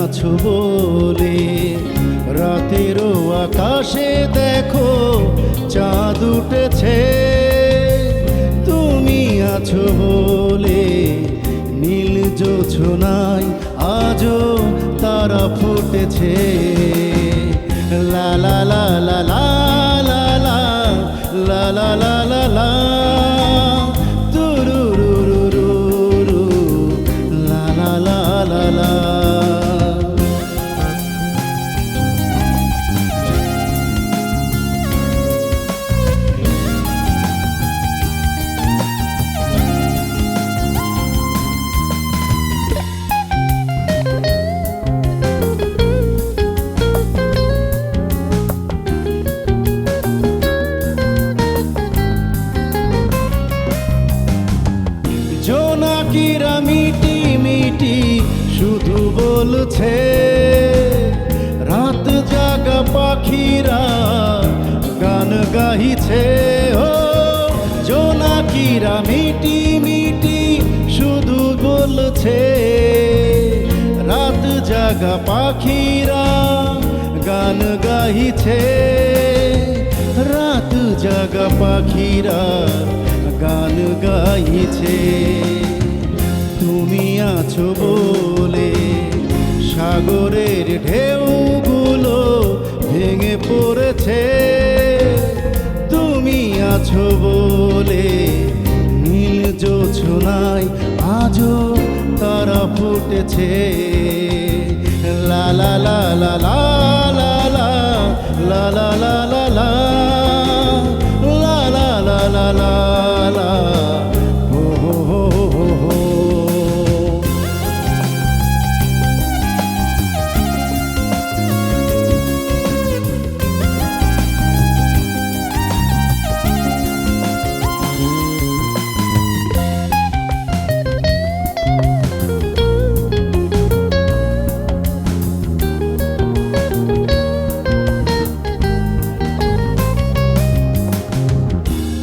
আছো বলে রাতেরও আকাশে দেখো চাঁদ উঠেছে। তুমি আছো বলে নীল জোছনায় আজও তারা ফুটেছে। লা লা লা লা লা লা লা লা লা লা লা লা তুরুরুরুরুরু লা লা লা লা লা। জোনাকিরা মিটি মিটি শুধু বলছে, রাত জাগা পাখিরা গান গাইছে। ও জোনাকিরা মিটি মিটি শুধু বলছে, রাত জাগা পাখিরা গান গাইছে। রাত জাগা পাখিরা গান গাইছে। তুমি আছো বলে সাগরের ঢেউগুলো ভেঙে পড়েছে। তুমি আছো বলে নীল জোছনায় আজও তারা ফুটেছে। লা লা লা লা লা লা লা লা লা লা লা লা লা লা লা লা লা হো হো হো হো হো।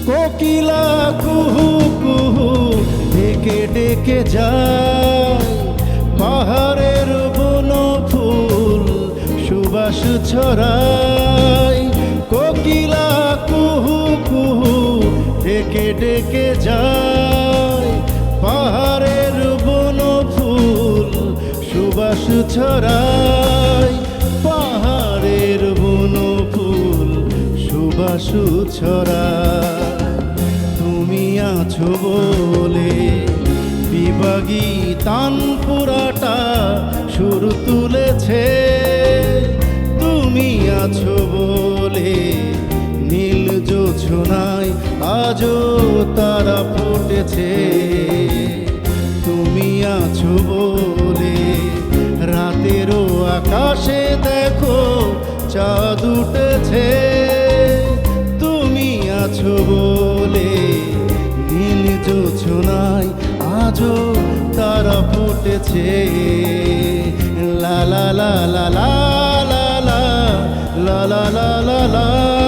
কোকিলা কুহু কুহু ডেকে ডেকে যায়, পাহাড়ের বন ফুল সুবাস ছড়ায়। কোকিলা কুহু কুহু ডেকে ডেকে যায়, পাহাড়ের বন ফুল সুবাস ছড়ায়। পাহাড়ের বন ফুল সুবাস ছড়ায়। তুমি আছো বলে বিভাগী তানপুরাটা সুর তুলেছে। তুমি আছো বলে নীল জোছনায় আজও তারা ফুটেছে। তুমি আছো বলে রাতেরও আকাশে দেখো চাঁদ উঠেছে। তুমি আছো বলে নীল জোছনায় আজও তারা ফুটেছে। লা লা লা লা লা লা লা লা লা লা লা।